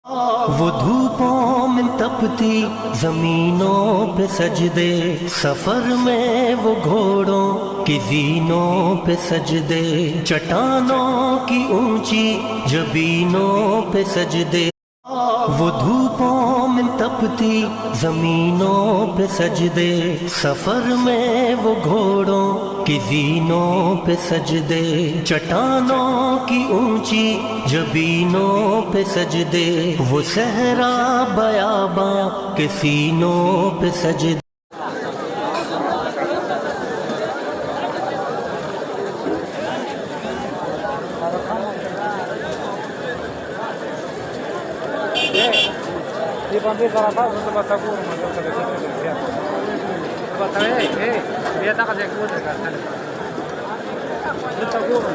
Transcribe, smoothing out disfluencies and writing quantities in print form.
वो धूपों में तपती जमीनों पे सजदे, सफर में वो घोड़ों की जीनों पे सजदे, चट्टानों की ऊंची जबीनों पे सजदे। वो धूपों में तपती जमीनों पे सजदे, सफर में वो घोड़ों की जीनों पे सजदे, चट्टानों की ऊंची जबीनों पे सजदे, वो सहरा बयाबां के सीनों पे सजदे। Di pampi sarapa untuk baca guru macam tu dia. Baca dia tak ada guru dekat sana. Baca guru.